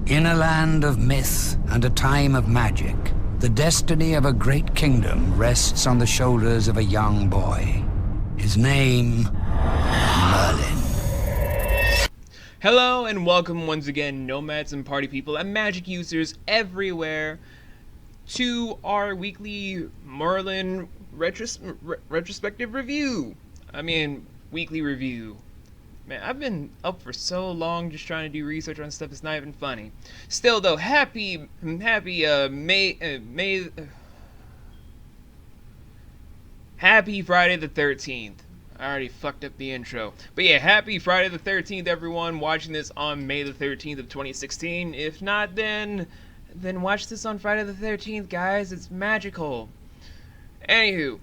In a land of myth and a time of magic, the destiny of a great kingdom rests on the shoulders of a young boy. His name, Merlin. Hello and welcome once again, nomads and party people and magic users everywhere, to our weekly Merlin retrospective review. Weekly review. Man, I've been up for so long just trying to do research on stuff that's not even funny. Still though, happy Friday the 13th. I already fucked up the intro. But yeah, happy Friday the 13th, everyone watching this on May the 13th of 2016. If not, then watch this on Friday the 13th, guys. It's magical. Anywho,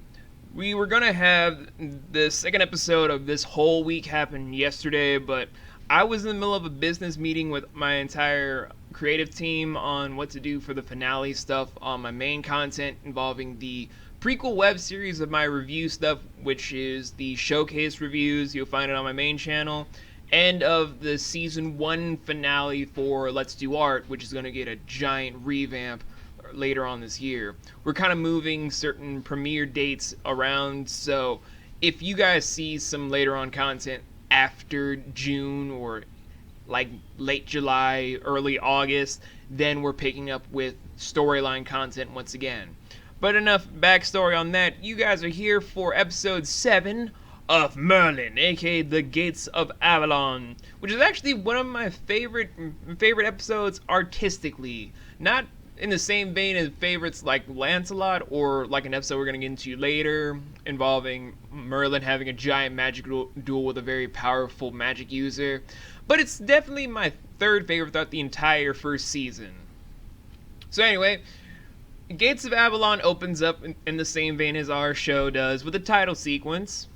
we were gonna have the second episode of this whole week happen yesterday, but I was in the middle of a business meeting with my entire creative team on what to do for the finale stuff on my main content involving the prequel web series of my review stuff, which is the showcase reviews. You'll find it on my main channel, and of the season 1 finale for Let's Do Art, which is going to get a giant revamp later on this year. We're kind of moving certain premiere dates around, so if you guys see some later on content after June or like late July, early August, then we're picking up with storyline content once again. But enough backstory on that. You guys are here for episode 7 of Merlin, aka the Gates of Avalon, which is actually one of my favorite episodes artistically. Not in the same vein as favorites like Lancelot, or like an episode we're going to get into later involving Merlin having a giant magic duel with a very powerful magic user. But it's definitely my third favorite throughout the entire first season. So anyway, Gates of Avalon opens up in the same vein as our show does, with a title sequence.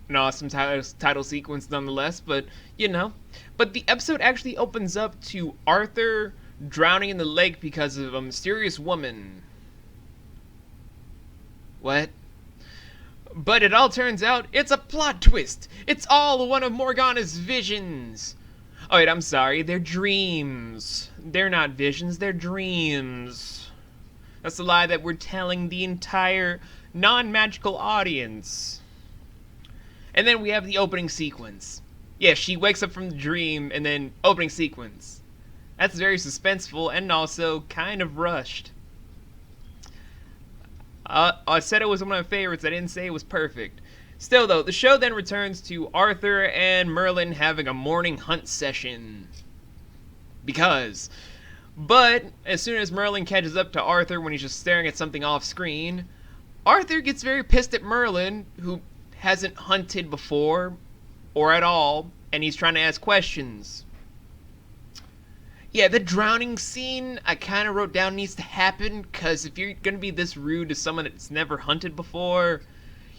An awesome title sequence nonetheless, but you know. But the episode actually opens up to Arthur drowning in the lake because of a mysterious woman. What? But it all turns out it's a plot twist. It's all one of Morgana's visions. Oh wait, I'm sorry, they're dreams. They're not visions, they're dreams. That's the lie that we're telling the entire non-magical audience. And then we have the opening sequence. Yeah, she wakes up from the dream and then opening sequence. That's very suspenseful and also kind of rushed. I said it was one of my favorites. I didn't say it was perfect. Still though, the show then returns to Arthur and Merlin having a morning hunt session. But as soon as Merlin catches up to Arthur when he's just staring at something off screen, Arthur gets very pissed at Merlin, who hasn't hunted before or at all, and he's trying to ask questions. Yeah, the drowning scene I kind of wrote down needs to happen, because if you're going to be this rude to someone that's never hunted before,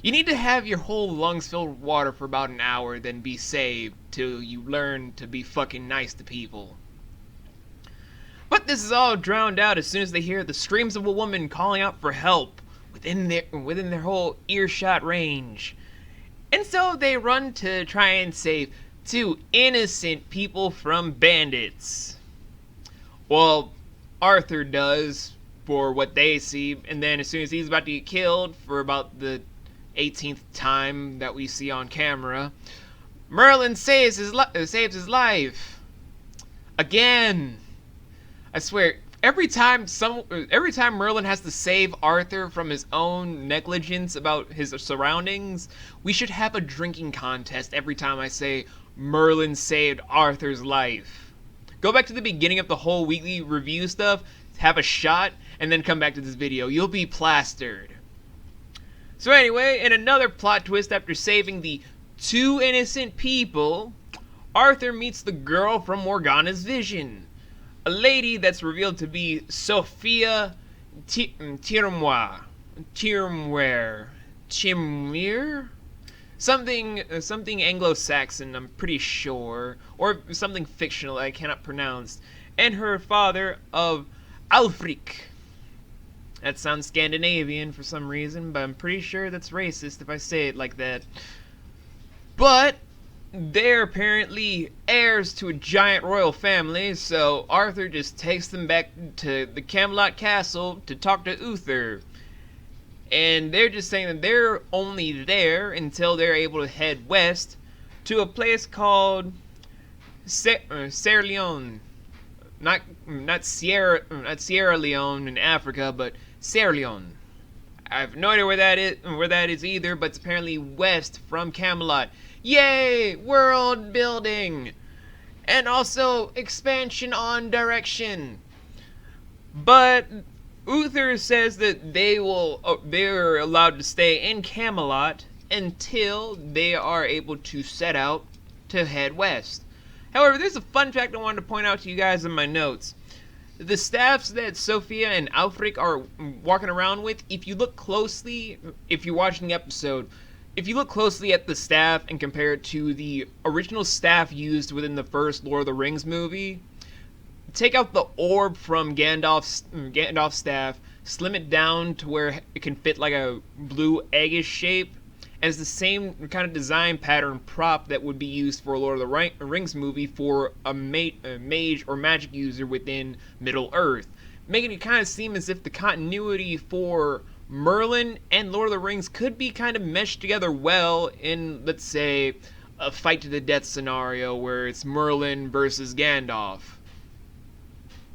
you need to have your whole lungs filled with water for about an hour, then be saved till you learn to be fucking nice to people. But this is all drowned out as soon as they hear the screams of a woman calling out for help within their whole earshot range. And so they run to try and save 2 innocent people from bandits. Well, Arthur does, for what they see, and then as soon as he's about to get killed, for about the 18th time that we see on camera, Merlin saves his life. Again. I swear, every time Merlin has to save Arthur from his own negligence about his surroundings, we should have a drinking contest every time I say Merlin saved Arthur's life. Go back to the beginning of the whole weekly review stuff, have a shot, and then come back to this video. You'll be plastered. So anyway, in another plot twist after saving the 2 innocent people, Arthur meets the girl from Morgana's vision. A lady that's revealed to be Sophia Tirmware? Something Anglo-Saxon, I'm pretty sure, or something fictional I cannot pronounce, and her father of Alfric. That sounds Scandinavian for some reason, but I'm pretty sure that's racist if I say it like that. But they're apparently heirs to a giant royal family, so Arthur just takes them back to the Camelot castle to talk to Uther. And they're just saying that they're only there until they're able to head west to a place called Sierra Leone. Not Sierra Leone in Africa, but Sierra Leone. I have no idea where that is either, but it's apparently west from Camelot. Yay! World building! And also expansion on direction. But Uther says that they're allowed to stay in Camelot until they are able to set out to head west. However, there's a fun fact I wanted to point out to you guys in my notes. The staffs that Sophia and Alfric are walking around with, if you look closely, if you're watching the episode, if you look closely at the staff and compare it to the original staff used within the first Lord of the Rings movie, take out the orb from Gandalf's staff, slim it down to where it can fit like a blue eggish shape, and it's the same kind of design pattern prop that would be used for a Lord of the Rings movie for a mage or magic user within Middle Earth, making it kind of seem as if the continuity for Merlin and Lord of the Rings could be kind of meshed together well in, let's say, a fight to the death scenario where it's Merlin versus Gandalf.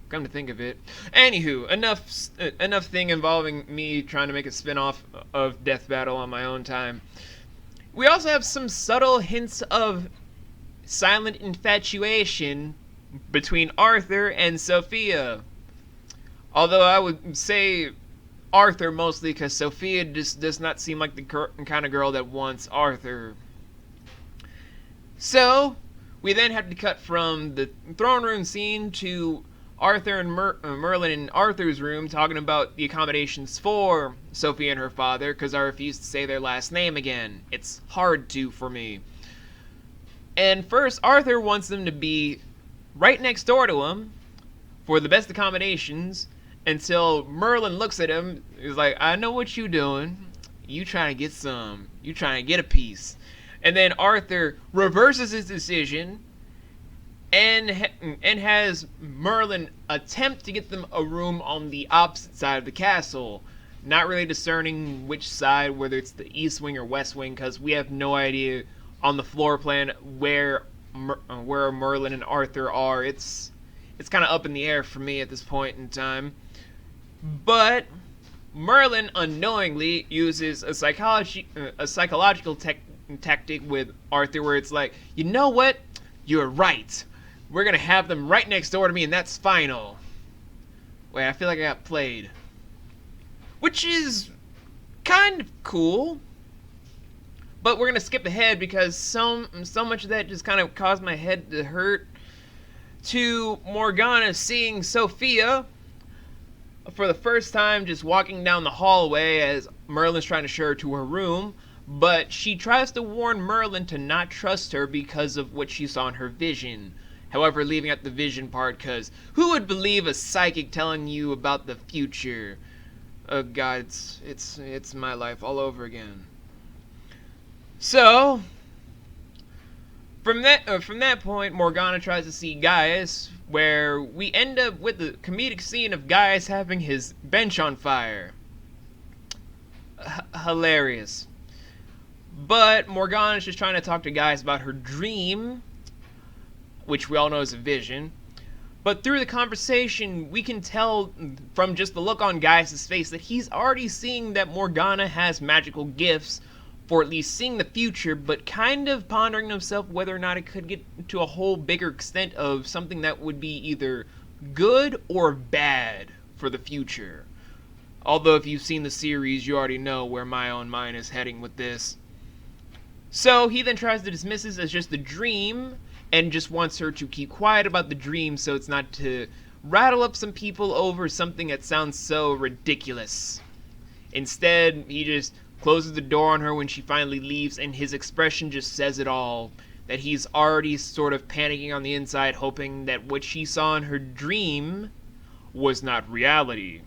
Come to think of it. Anywho, enough thing involving me trying to make a spin-off of Death Battle on my own time. We also have some subtle hints of silent infatuation between Arthur and Sophia. Although I would say Arthur mostly because Sophia just does not seem like the kind of girl that wants Arthur. So, we then have to cut from the throne room scene to Arthur and Merlin in Arthur's room talking about the accommodations for Sophie and her father, because I refuse to say their last name again. It's hard to for me. And first, Arthur wants them to be right next door to him for the best accommodations until Merlin looks at him. He's like, I know what you doing. You trying to get some. You trying to get a piece. And then Arthur reverses his decision and has Merlin attempt to get them a room on the opposite side of the castle, not really discerning which side, whether it's the east wing or west wing, because we have no idea on the floor plan where Merlin and Arthur are. It's kind of up in the air for me at this point in time. But Merlin unknowingly uses a psychological tactic with Arthur, where it's like, you know what? You're right. We're going to have them right next door to me, and that's final. Wait, I feel like I got played. Which is kind of cool. But we're going to skip ahead because so much of that just kind of caused my head to hurt. To Morgana seeing Sophia for the first time just walking down the hallway as Merlin's trying to show her to her room. But she tries to warn Merlin to not trust her because of what she saw in her vision. However, leaving out the vision part, because who would believe a psychic telling you about the future? Oh God, it's my life all over again. So, from that point, Morgana tries to see Gaius, where we end up with the comedic scene of Gaius having his bench on fire. Hilarious. But Morgana's just trying to talk to Gaius about her dream, which we all know is a vision. But through the conversation, we can tell from just the look on Gaius' face that he's already seeing that Morgana has magical gifts for at least seeing the future, but kind of pondering himself whether or not it could get to a whole bigger extent of something that would be either good or bad for the future. Although if you've seen the series, you already know where my own mind is heading with this. So he then tries to dismiss this as just a dream, and just wants her to keep quiet about the dream so it's not to rattle up some people over something that sounds so ridiculous. Instead, he just closes the door on her when she finally leaves, and his expression just says it all. That he's already sort of panicking on the inside, hoping that what she saw in her dream was not reality.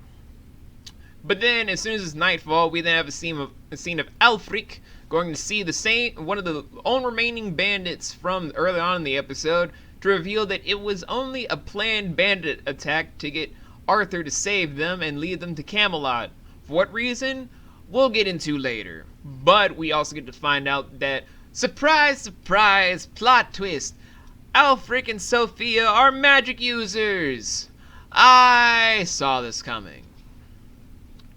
But then, as soon as it's nightfall, we then have a scene of Alfric going to see one of the only remaining bandits from early on in the episode to reveal that it was only a planned bandit attack to get Arthur to save them and lead them to Camelot. For what reason? We'll get into later. But we also get to find out that, surprise, surprise, plot twist, Alfric and Sophia are magic users. I saw this coming.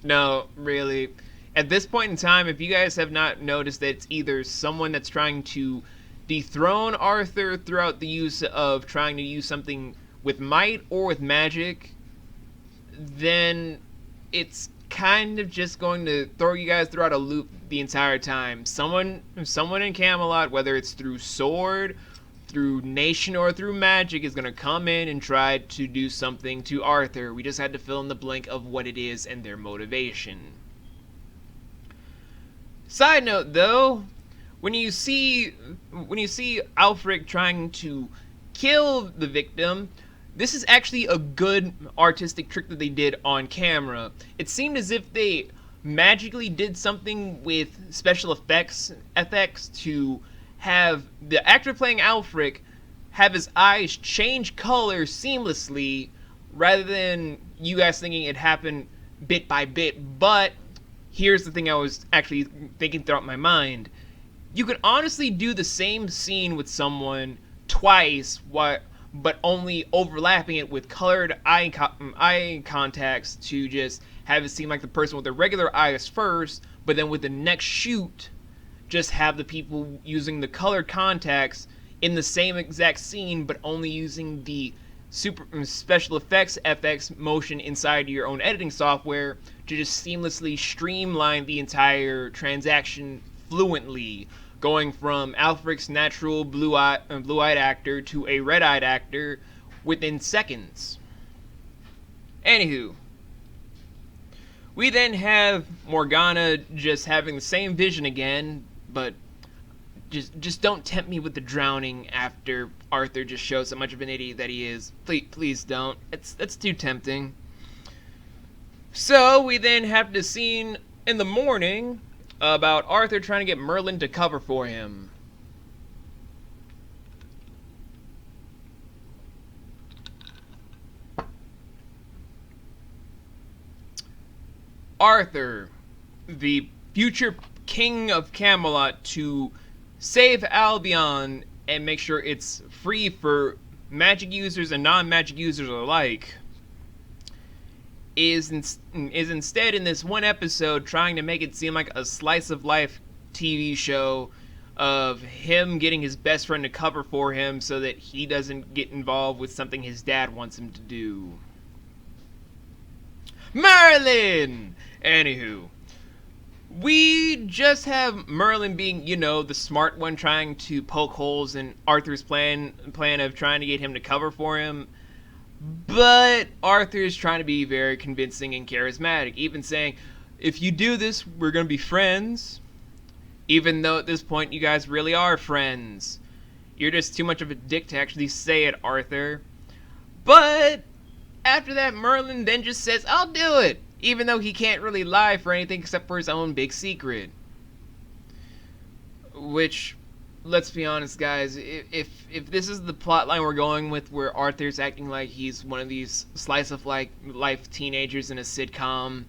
No, really. At this point in time, if you guys have not noticed that it's either someone that's trying to dethrone Arthur throughout the use of trying to use something with might or with magic, then it's kind of just going to throw you guys throughout a loop the entire time. Someone in Camelot, whether it's through sword, through nation, or through magic, is going to come in and try to do something to Arthur. We just had to fill in the blank of what it is and their motivation. Side note though, when you see Alfric trying to kill the victim, this is actually a good artistic trick that they did on camera. It seemed as if they magically did something with special effects to have the actor playing Alfric have his eyes change color seamlessly, rather than you guys thinking it happened bit by bit. But here's the thing I was actually thinking throughout my mind. You could honestly do the same scene with someone twice, but only overlapping it with colored eye contacts to just have it seem like the person with the regular eyes first, but then with the next shoot, just have the people using the colored contacts in the same exact scene, but only using the super special effects FX motion inside your own editing software to just seamlessly streamline the entire transaction fluently, going from Alfric's natural blue-eyed actor to a red-eyed actor within seconds. Anywho, we then have Morgana just having the same vision again, but just don't tempt me with the drowning after Arthur just shows how much of an idiot that he is. Please don't. That's too tempting. So we then have the scene in the morning about Arthur trying to get Merlin to cover for him. Arthur, the future king of Camelot, to save Albion and make sure it's free for magic users and non-magic users alike, is instead in this one episode trying to make it seem like a slice of life TV show of him getting his best friend to cover for him so that he doesn't get involved with something his dad wants him to do. Merlin! Anywho, we just have Merlin being, the smart one, trying to poke holes in Arthur's plan of trying to get him to cover for him. But Arthur's trying to be very convincing and charismatic, even saying, if you do this, we're going to be friends. Even though at this point you guys really are friends. You're just too much of a dick to actually say it, Arthur. But after that, Merlin then just says, I'll do it. Even though he can't really lie for anything except for his own big secret. Which, let's be honest, guys, if this is the plotline we're going with, where Arthur's acting like he's one of these slice of life teenagers in a sitcom,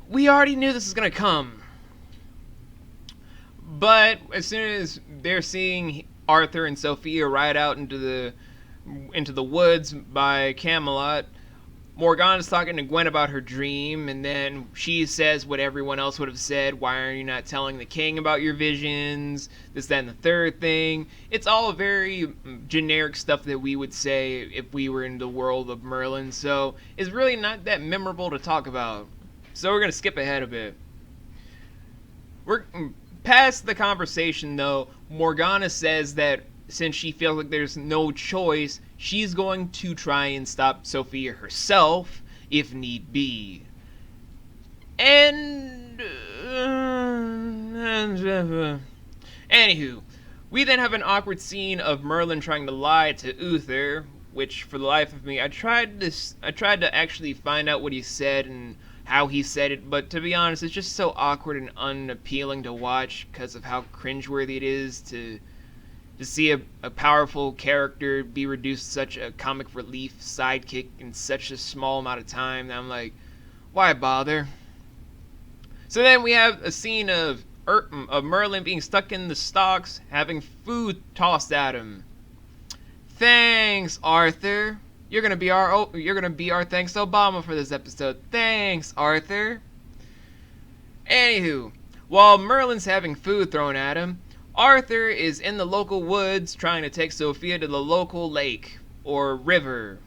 we already knew this was gonna come. But as soon as they're seeing Arthur and Sophia ride out into the woods by Camelot, Morgana's talking to Gwen about her dream, and then she says what everyone else would have said. Why are you not telling the king about your visions? This, that, and the third thing. It's all very generic stuff that we would say if we were in the world of Merlin, so it's really not that memorable to talk about. So we're going to skip ahead a bit. We're past the conversation, though. Morgana says that since she feels like there's no choice, she's going to try and stop Sophia herself, if need be. And anywho, we then have an awkward scene of Merlin trying to lie to Uther, which for the life of me, I tried to actually find out what he said and how he said it, but to be honest, it's just so awkward and unappealing to watch because of how cringeworthy it is to see a powerful character be reduced to such a comic relief sidekick in such a small amount of time. I'm like, why bother? So then we have a scene of Merlin being stuck in the stocks, having food tossed at him. Thanks, Arthur. You're gonna be our thanks to Obama for this episode. Thanks, Arthur. Anywho, while Merlin's having food thrown at him, Arthur is in the local woods trying to take Sophia to the local lake or river.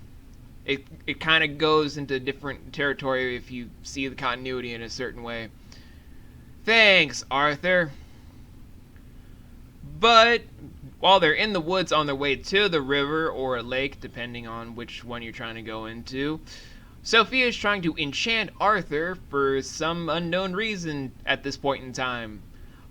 It kind of goes into different territory if you see the continuity in a certain way. Thanks, Arthur. But while they're in the woods on their way to the river or a lake, depending on which one you're trying to go into, Sophia is trying to enchant Arthur for some unknown reason at this point in time.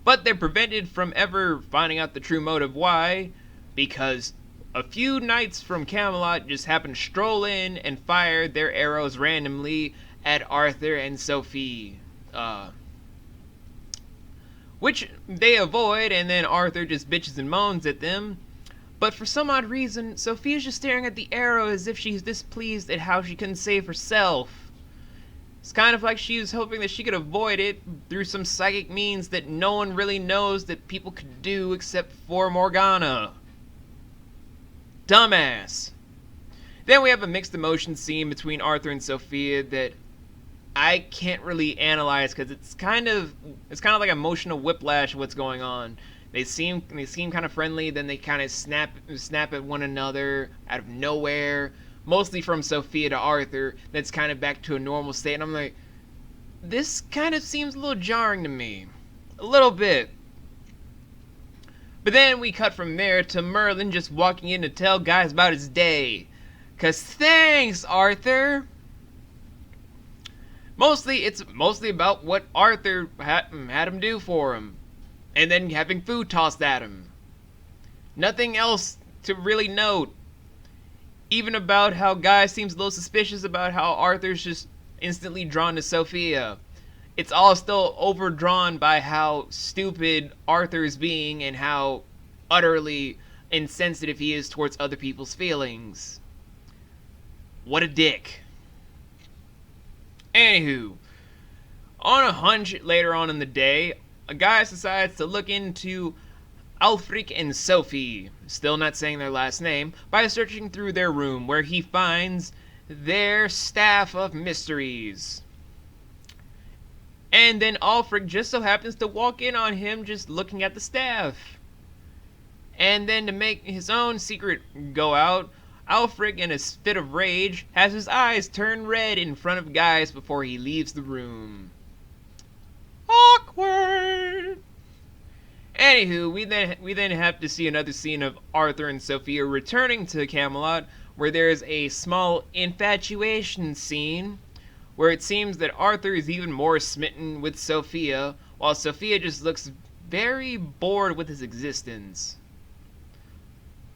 But they're prevented from ever finding out the true motive why, because a few knights from Camelot just happen to stroll in and fire their arrows randomly at Arthur and Sophie. Which they avoid, and then Arthur just bitches and moans at them. But for some odd reason, Sophia's just staring at the arrow as if she's displeased at how she couldn't save herself. It's kind of like she was hoping that she could avoid it through some psychic means that no one really knows that people could do except for Morgana. Dumbass. Then we have a mixed emotion scene between Arthur and Sophia that I can't really analyze because it's kind of like emotional whiplash what's going on. They seem kind of friendly, then they kind of snap at one another out of nowhere. Mostly from Sophia to Arthur, that's kind of back to a normal state, and I'm like, this kind of seems a little jarring to me. A little bit. But then we cut from there to Merlin just walking in to tell guys about his day. 'Cause thanks, Arthur! It's mostly about what Arthur had him do for him. And then having food tossed at him. Nothing else to really note. Even about how Gaius seems a little suspicious about how Arthur's just instantly drawn to Sophia. It's all still overdrawn by how stupid Arthur is being and how utterly insensitive he is towards other people's feelings. What a dick. Anywho, on a hunch later on in the day, Gaius decides to look into Alfric and Sophie, still not saying their last name, by searching through their room where he finds their staff of mysteries. And then Alfric just so happens to walk in on him just looking at the staff. And then to make his own secret go out, Alfric, in a fit of rage, has his eyes turn red in front of Gaius before he leaves the room. Awkward! Anywho, we then have to see another scene of Arthur and Sophia returning to Camelot, where there is a small infatuation scene, where it seems that Arthur is even more smitten with Sophia, while Sophia just looks very bored with his existence.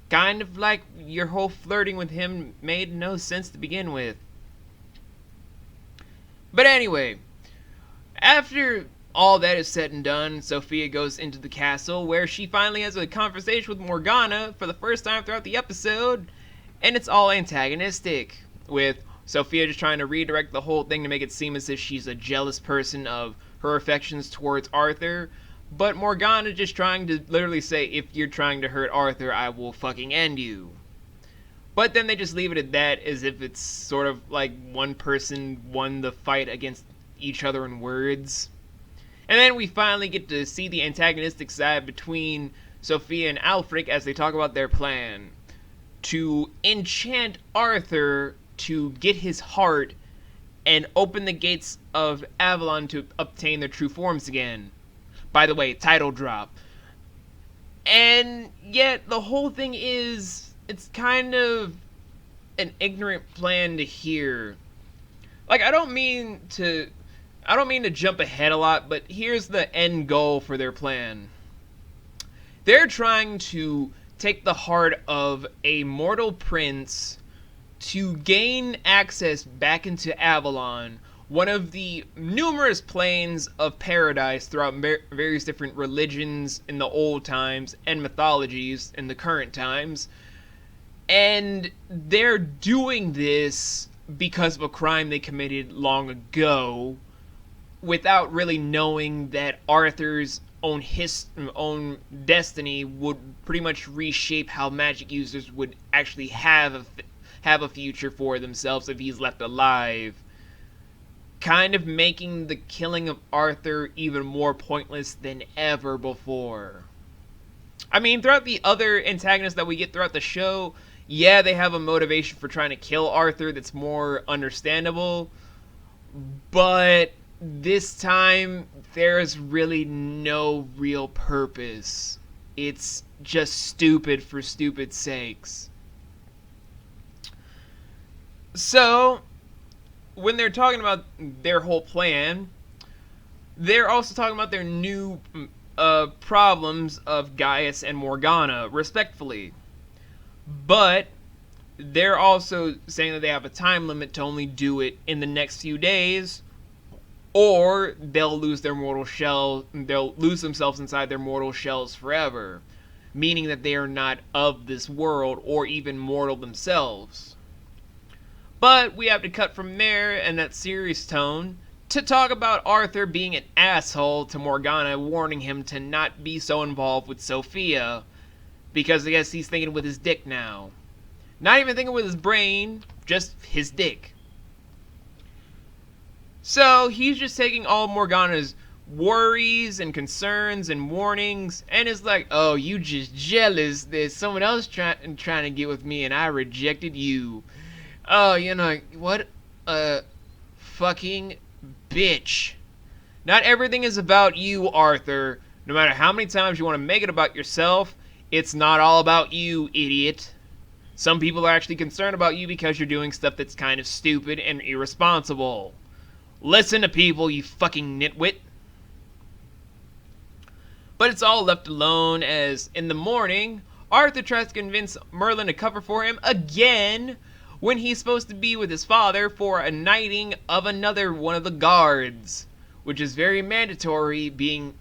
Kind of like your whole flirting with him made no sense to begin with. But anyway, after all that is said and done, Sophia goes into the castle where she finally has a conversation with Morgana for the first time throughout the episode, and it's all antagonistic, with Sophia just trying to redirect the whole thing to make it seem as if she's a jealous person of her affections towards Arthur, but Morgana just trying to literally say, if you're trying to hurt Arthur, I will fucking end you. But then they just leave it at that, as if it's sort of like one person won the fight against each other in words. And then we finally get to see the antagonistic side between Sophia and Alfric as they talk about their plan to enchant Arthur to get his heart and open the gates of Avalon to obtain their true forms again. By the way, title drop. And yet the whole thing is, it's kind of an ignorant plan to hear. Like, I don't mean to jump ahead a lot, but here's the end goal for their plan. They're trying to take the heart of a mortal prince to gain access back into Avalon one of the numerous planes of paradise throughout various different religions in the old times and mythologies in the current times. And they're doing this because of a crime they committed long ago, without really knowing that Arthur's own destiny would pretty much reshape how magic users would actually have a future for themselves if he's left alive. Kind of making the killing of Arthur even more pointless than ever before. I mean, throughout the other antagonists that we get throughout the show, yeah, they have a motivation for trying to kill Arthur that's more understandable, but this time there's really no real purpose. It's just stupid for stupid sakes. So, when they're talking about their whole plan, they're also talking about their new problems of Gaius and Morgana, respectfully. But they're also saying that they have a time limit to only do it in the next few days, or they'll lose their mortal shell. They'll lose themselves inside their mortal shells forever, meaning that they are not of this world or even mortal themselves. But we have to cut from there and that serious tone to talk about Arthur being an asshole to Morgana, warning him to not be so involved with Sophia, because I guess he's thinking with his dick now. Not even thinking with his brain, just his dick. So he's just taking all Morgana's worries and concerns and warnings and is like, oh, you just jealous that someone else trying to get with me and I rejected you. Oh, you know, what a fucking bitch. Not everything is about you, Arthur. No matter how many times you want to make it about yourself, it's not all about you, idiot. Some people are actually concerned about you because you're doing stuff that's kind of stupid and irresponsible. Listen to people, you fucking nitwit. But it's all left alone as, in the morning, Arthur tries to convince Merlin to cover for him again when he's supposed to be with his father for a knighting of another one of the guards, which is very mandatory, being,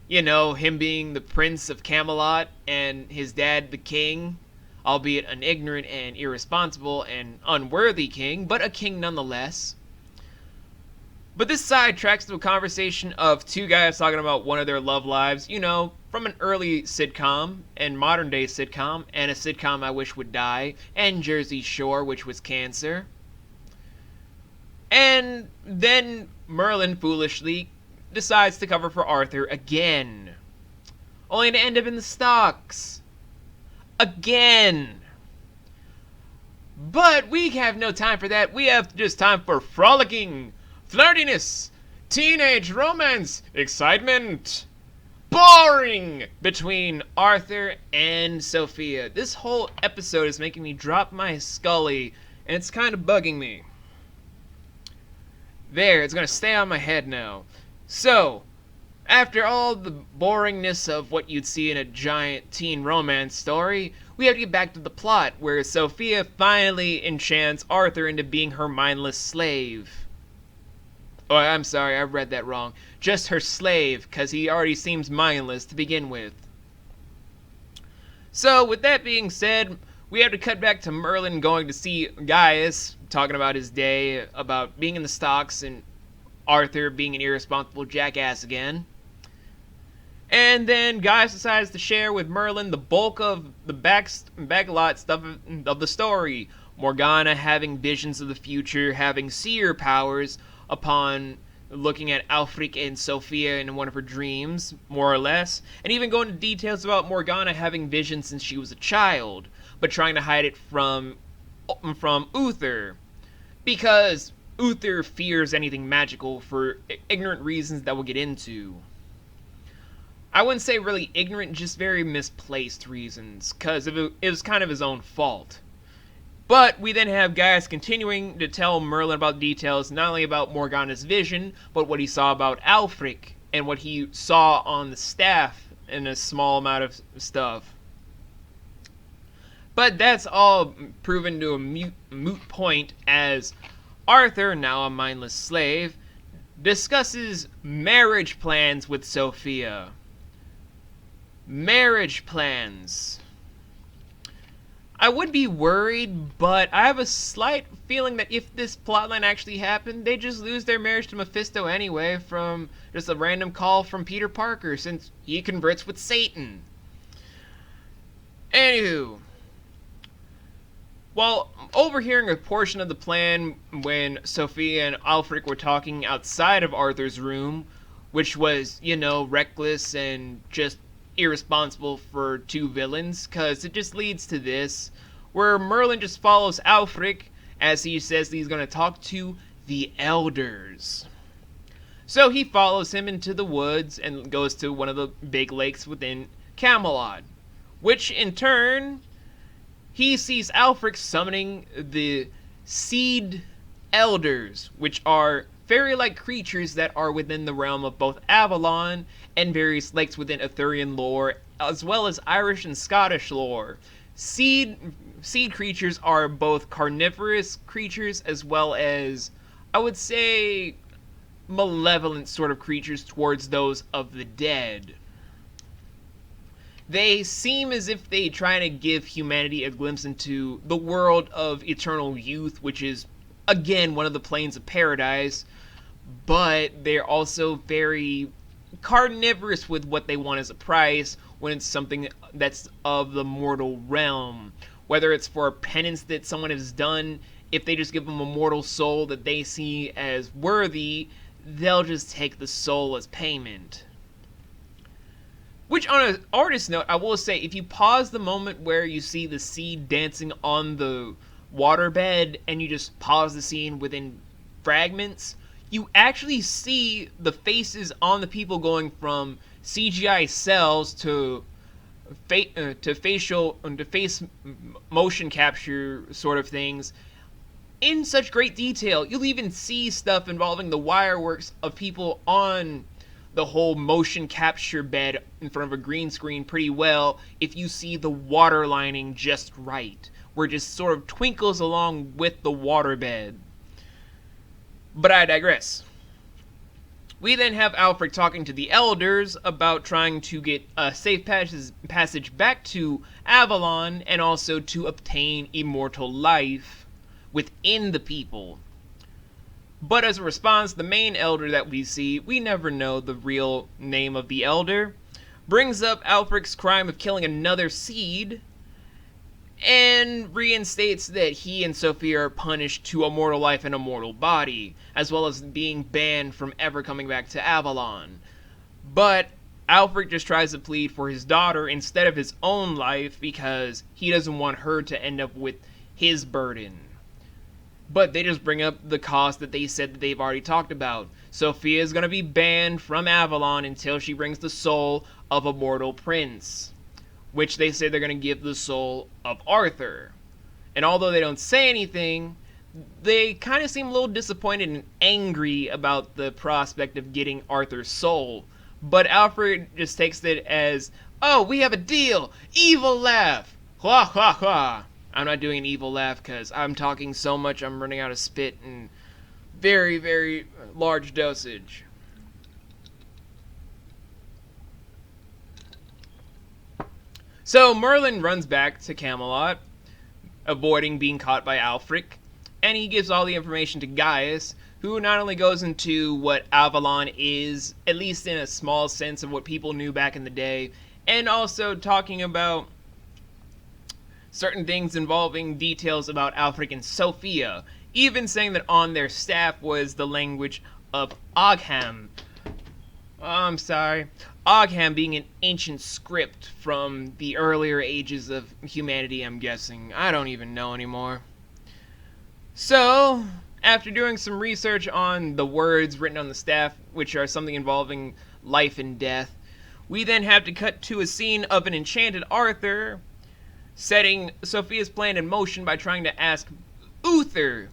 you know, him being the Prince of Camelot and his dad the king, albeit an ignorant and irresponsible and unworthy king, but a king nonetheless. But this sidetracks to a conversation of two guys talking about one of their love lives, you know, from an early sitcom and modern day sitcom, and a sitcom I wish would die, and Jersey Shore, which was cancer. And then Merlin foolishly decides to cover for Arthur again, only to end up in the stocks again. But we have no time for that. We have just time for frolicking, flirtiness, teenage romance, excitement, boring between Arthur and Sophia. This whole episode is making me drop my scully, and it's kind of bugging me. There, it's gonna stay on my head now. So, after all the boringness of what you'd see in a giant teen romance story, we have to get back to the plot, where Sophia finally enchants Arthur into being her mindless slave. Oh, I'm sorry, I read that wrong. Just her slave, because he already seems mindless to begin with. So, with that being said, we have to cut back to Merlin going to see Gaius, talking about his day, about being in the stocks, and Arthur being an irresponsible jackass again. And then Gaius decides to share with Merlin the bulk of the backlot stuff of the story. Morgana having visions of the future, having seer powers, upon looking at Alfric and Sophia in one of her dreams, more or less, and even going into details about Morgana having visions since she was a child, but trying to hide it from Uther, because Uther fears anything magical for ignorant reasons that we'll get into. I wouldn't say really ignorant, just very misplaced reasons, because it was kind of his own fault. But we then have Gaius continuing to tell Merlin about details, not only about Morgana's vision, but what he saw about Alfric, and what he saw on the staff, and a small amount of stuff. But that's all proven to a moot point, as Arthur, now a mindless slave, discusses marriage plans with Sophia. Marriage plans. I would be worried, but I have a slight feeling that if this plotline actually happened, they just lose their marriage to Mephisto anyway from just a random call from Peter Parker, since he converts with Satan. Anywho, while overhearing a portion of the plan when Sophia and Alfred were talking outside of Arthur's room, which was, reckless and just irresponsible for two villains, because it just leads to this, where Merlin just follows Alfred as he says that he's going to talk to the elders. So he follows him into the woods and goes to one of the big lakes within Camelot, which in turn, he sees Alfred summoning the Seed Elders, which are fairy-like creatures that are within the realm of both Avalon and various lakes within Arthurian lore, as well as Irish and Scottish lore. Seed creatures are both carnivorous creatures as well as, I would say, malevolent sort of creatures towards those of the dead. They seem as if they try to give humanity a glimpse into the world of eternal youth, which is, again, one of the planes of paradise, but they're also very carnivorous with what they want as a price when it's something that's of the mortal realm. Whether it's for a penance that someone has done, if they just give them a mortal soul that they see as worthy, they'll just take the soul as payment. Which, on an artist note, I will say, if you pause the moment where you see the seed dancing on the waterbed and you just pause the scene within fragments, you actually see the faces on the people going from CGI cells to face motion capture sort of things in such great detail. You'll even see stuff involving the wireworks of people on the whole motion capture bed in front of a green screen pretty well if you see the water lining just right, where it just sort of twinkles along with the waterbed. But I digress. We then have Alfred talking to the elders about trying to get a safe passage back to Avalon and also to obtain immortal life within the people. But as a response, the main elder that we see, we never know the real name of the elder, brings up Alfred's crime of killing another seed and reinstates that he and Sophia are punished to a mortal life and a mortal body, as well as being banned from ever coming back to Avalon. But Alfred just tries to plead for his daughter instead of his own life because he doesn't want her to end up with his burden. But they just bring up the cost that they said that they've already talked about. Sophia is going to be banned from Avalon until she brings the soul of a mortal prince, which they say they're going to give the soul of Arthur. And although they don't say anything, they kind of seem a little disappointed and angry about the prospect of getting Arthur's soul. But Alfred just takes it as, oh, we have a deal! Evil laugh! Ha ha ha! I'm not doing an evil laugh because I'm talking so much I'm running out of spit in very, very large dosage. So Merlin runs back to Camelot, avoiding being caught by Alfred, and he gives all the information to Gaius, who not only goes into what Avalon is, at least in a small sense of what people knew back in the day, and also talking about certain things involving details about Alfred and Sophia, even saying that on their staff was the language of Ogham. Ogham being an ancient script from the earlier ages of humanity, I'm guessing. I don't even know anymore. So, after doing some research on the words written on the staff, which are something involving life and death, we then have to cut to a scene of an enchanted Arthur setting Sophia's plan in motion by trying to ask Uther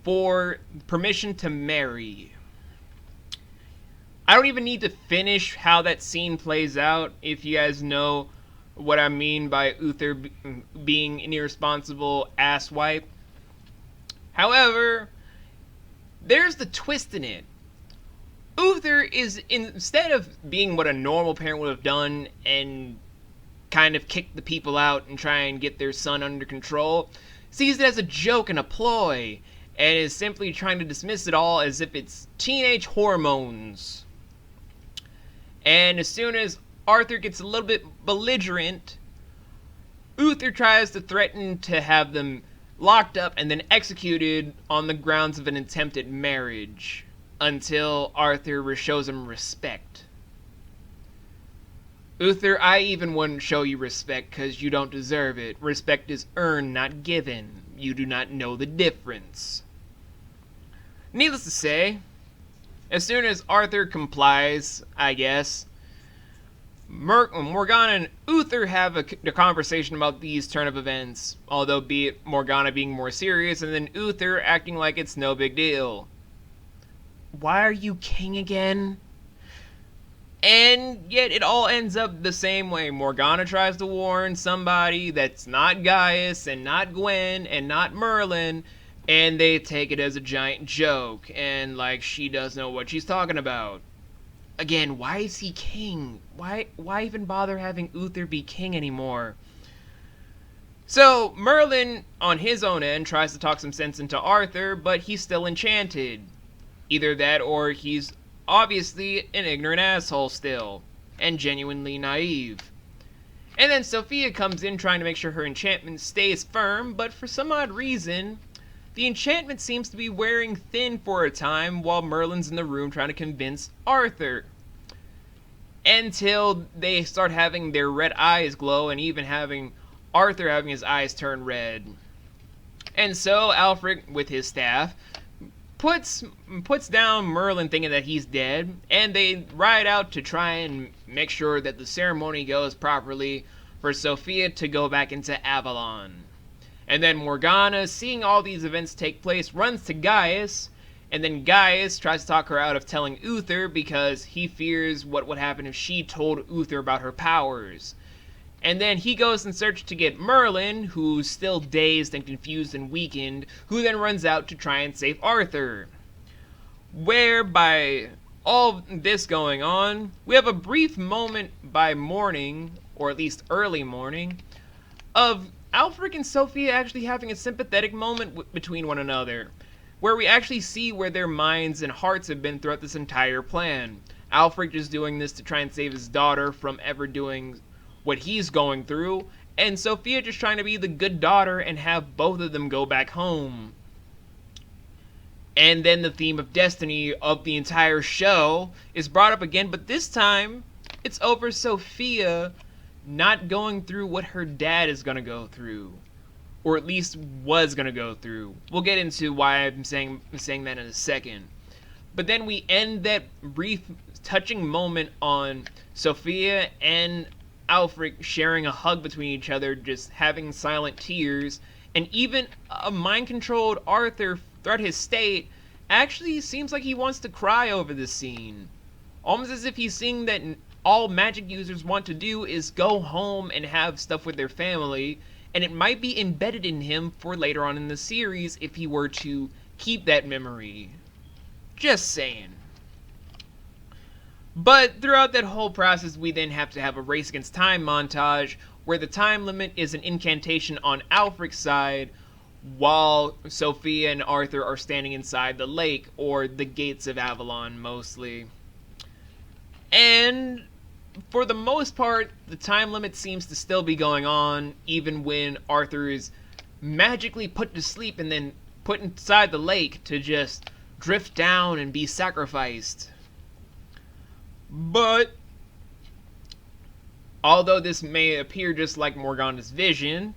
for permission to marry. I don't even need to finish how that scene plays out if you guys know what I mean by Uther being an irresponsible asswipe. However, there's the twist in it. Uther is, instead of being what a normal parent would have done and kind of kick the people out and try and get their son under control, sees it as a joke and a ploy, and is simply trying to dismiss it all as if it's teenage hormones. And as soon as Arthur gets a little bit belligerent, Uther tries to threaten to have them locked up and then executed on the grounds of an attempted marriage, until Arthur shows him respect. Uther, I even wouldn't show you respect because you don't deserve it. Respect is earned, not given. You do not know the difference. Needless to say, as soon as Arthur complies, I guess, Morgana and Uther have a conversation about these turn of events, although be it Morgana being more serious and then Uther acting like it's no big deal. Why are you king again? And yet it all ends up the same way. Morgana tries to warn somebody that's not Gaius and not Gwen and not Merlin, and they take it as a giant joke and like she does know what she's talking about. Again, why is he king? Why even bother having Uther be king anymore? So Merlin on his own end tries to talk some sense into Arthur, but he's still enchanted. Either that or he's obviously an ignorant asshole still, and genuinely naive. And then Sophia comes in trying to make sure her enchantment stays firm, but for some odd reason, the enchantment seems to be wearing thin for a time while Merlin's in the room trying to convince Arthur. Until they start having their red eyes glow and even having Arthur having his eyes turn red. And so Alfred, with his staff, puts down Merlin thinking that he's dead, and they ride out to try and make sure that the ceremony goes properly for Sophia to go back into Avalon. And then Morgana, seeing all these events take place, runs to Gaius, and then Gaius tries to talk her out of telling Uther because he fears what would happen if she told Uther about her powers. And then he goes in search to get Merlin, who's still dazed and confused and weakened, who then runs out to try and save Arthur. Whereby all this going on, we have a brief moment by morning, or at least early morning, of Alfred and Sophia actually having a sympathetic moment between one another, where we actually see where their minds and hearts have been throughout this entire plan. Alfred just doing this to try and save his daughter from ever doing what he's going through, and Sophia just trying to be the good daughter and have both of them go back home. And then the theme of destiny of the entire show is brought up again, but this time it's over Sophia not going through what her dad is going to go through, or at least was going to go through. We'll get into why I'm saying that in a second. But then we end that brief touching moment on Sophia and Alfred sharing a hug between each other, just having silent tears, and even a mind-controlled Arthur throughout his state actually seems like he wants to cry over this scene. Almost as if he's seeing that all magic users want to do is go home and have stuff with their family, and it might be embedded in him for later on in the series if he were to keep that memory. Just saying. But throughout that whole process, we then have to have a race against time montage where the time limit is an incantation on Alfred's side while Sophia and Arthur are standing inside the lake, or the Gates of Avalon mostly. And for the most part, the time limit seems to still be going on even when Arthur is magically put to sleep and then put inside the lake to just drift down and be sacrificed. But although this may appear just like Morgana's vision,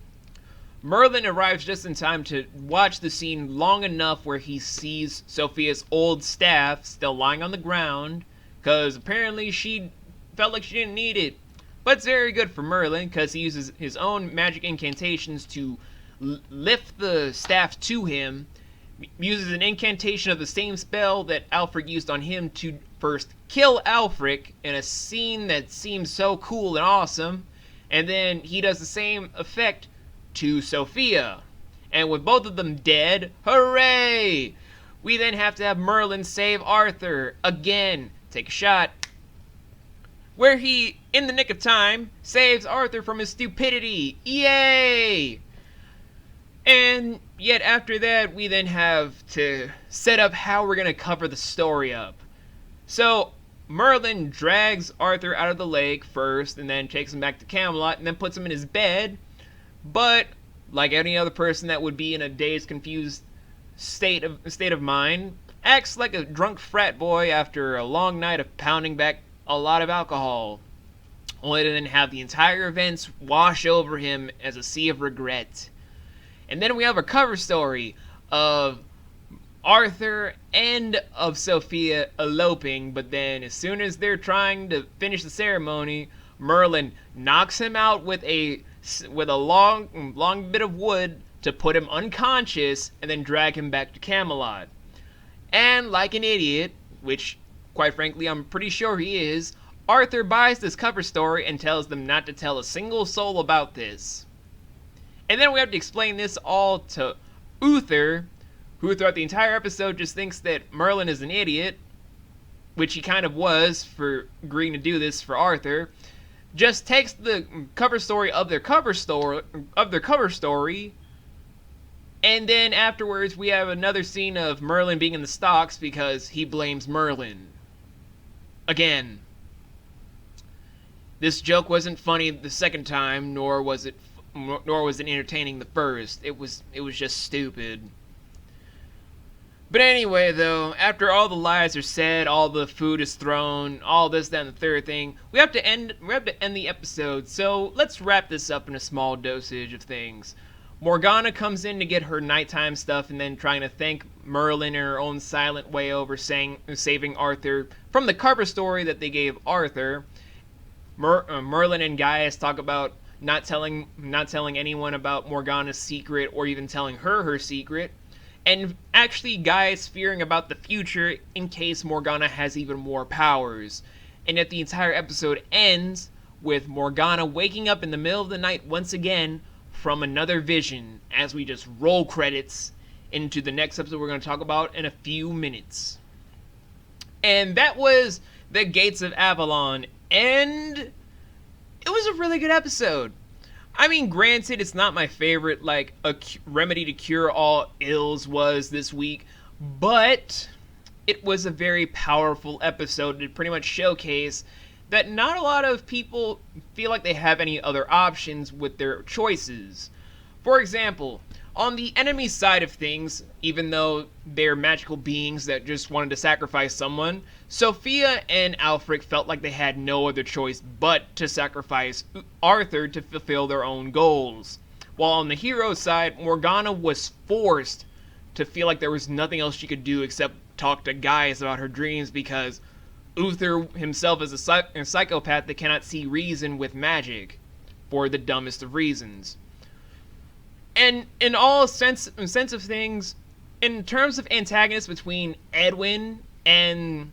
Merlin arrives just in time to watch the scene long enough where he sees Sophia's old staff still lying on the ground, because apparently she felt like she didn't need it. But it's very good for Merlin because he uses his own magic incantations to lift the staff to him, uses an incantation of the same spell that Alfred used on him to first kill Alfred in a scene that seems so cool and awesome, and then he does the same effect to Sophia. And with both of them dead, hooray! we then have to have Merlin save Arthur again. Take a shot. Where he, in the nick of time, saves Arthur from his stupidity. Yay! And yet after that, we then have to set up how we're going to cover the story up. So, Merlin drags Arthur out of the lake first, and then takes him back to Camelot, and then puts him in his bed. But, like any other person that would be in a dazed, confused state of mind, acts like a drunk frat boy after a long night of pounding back a lot of alcohol, only to then have the entire events wash over him as a sea of regret. And then we have a cover story of Arthur and of Sophia eloping, but then as soon as they're trying to finish the ceremony, Merlin knocks him out with a long bit of wood to put him unconscious and then drag him back to Camelot. And like an idiot, which quite frankly I'm pretty sure he is, Arthur buys this cover story and tells them not to tell a single soul about this. And then we have to explain this all to Uther, who throughout the entire episode just thinks that Merlin is an idiot, which he kind of was for agreeing to do this for Arthur. Just takes the cover story of their cover story, and then afterwards we have another scene of Merlin being in the stocks because he blames Merlin. Again, this joke wasn't funny the second time, nor was it entertaining the first. It was just stupid. But anyway, though, after all the lies are said, all the food is thrown, all this, that, and the third thing, we have to end the episode. So let's wrap this up in a small dosage of things. Morgana comes in to get her nighttime stuff and then trying to thank Merlin in her own silent way over saving Arthur from the cover story that they gave Arthur. Merlin and Gaius talk about not telling anyone about Morgana's secret or even telling her secret. And actually Gaius fearing about the future in case Morgana has even more powers. And yet the entire episode ends with Morgana waking up in the middle of the night once again from another vision as we just roll credits into the next episode we're going to talk about in a few minutes. And that was the Gates of Avalon, and it was a really good episode. I mean, granted, it's not my favorite, like, a remedy to cure all ills was this week, but it was a very powerful episode to pretty much showcase that not a lot of people feel like they have any other options with their choices. For example, on the enemy side of things, even though they're magical beings that just wanted to sacrifice someone, Sophia and Alfric felt like they had no other choice but to sacrifice Arthur to fulfill their own goals. While on the hero side, Morgana was forced to feel like there was nothing else she could do except talk to Gaius about her dreams because Uther himself is a psychopath that cannot see reason with magic for the dumbest of reasons. And in all sense of things, in terms of antagonists between Edwin and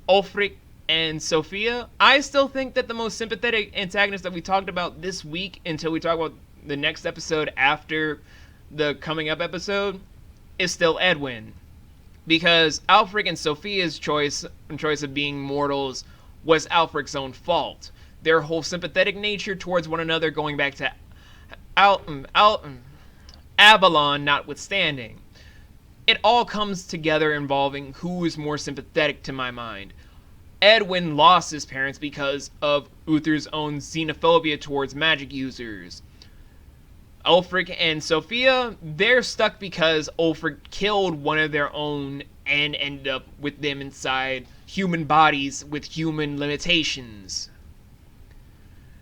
Ulfric and Sophia, I still think that the most sympathetic antagonist that we talked about this week until we talk about the next episode after the coming up episode is still Edwin. Because Alfric and Sophia's choice of being mortals was Alfric's own fault. Their whole sympathetic nature towards one another going back to Avalon notwithstanding. It all comes together involving who is more sympathetic to my mind. Edwin lost his parents because of Uther's own xenophobia towards magic users. Ulfric and Sophia, they're stuck because Ulfric killed one of their own and ended up with them inside human bodies with human limitations.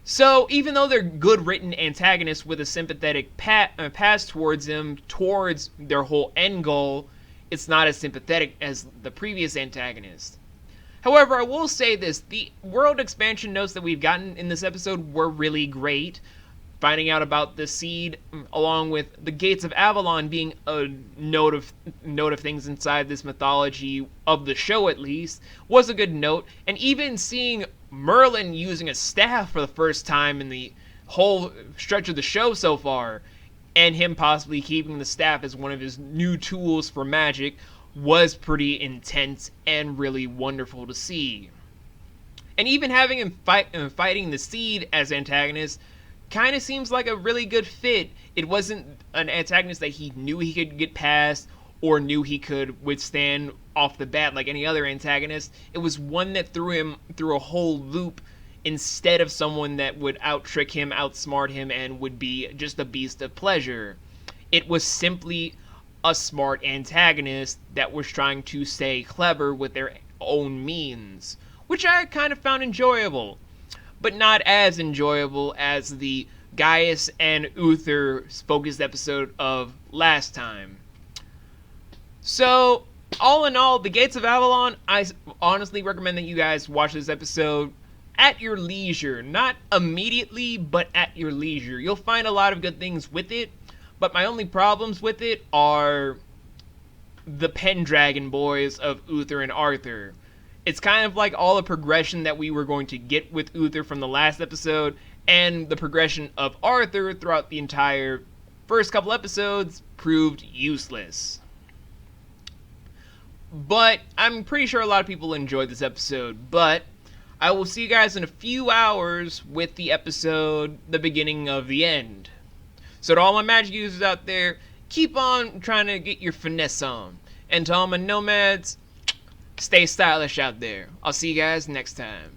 So, even though they're good written antagonists with a sympathetic past towards them, towards their whole end goal, it's not as sympathetic as the previous antagonist. However, I will say this, the world expansion notes that we've gotten in this episode were really great. Finding out about the seed, along with the Gates of Avalon being a note of things inside this mythology of the show, at least, was a good note. And even seeing Merlin using a staff for the first time in the whole stretch of the show so far, and him possibly keeping the staff as one of his new tools for magic, was pretty intense and really wonderful to see. And even having him fighting the Seed as antagonist kind of seems like a really good fit. It wasn't an antagonist that he knew he could get past or knew he could withstand off the bat like any other antagonist. It was one that threw him through a whole loop instead of someone that would out-trick him, outsmart him, and would be just a beast of pleasure. It was simply a smart antagonist that was trying to stay clever with their own means, which I kind of found enjoyable, but not as enjoyable as the Gaius and Uther focused episode of last time. So, all in all, the Gates of Avalon, I honestly recommend that you guys watch this episode at your leisure. Not immediately, but at your leisure. You'll find a lot of good things with it, but my only problems with it are the Pendragon boys of Uther and Arthur. It's kind of like all the progression that we were going to get with Uther from the last episode, and the progression of Arthur throughout the entire first couple episodes proved useless. But I'm pretty sure a lot of people enjoyed this episode, but I will see you guys in a few hours with the episode, The Beginning of the End. So to all my magic users out there, keep on trying to get your finesse on. And to all my nomads, stay stylish out there. I'll see you guys next time.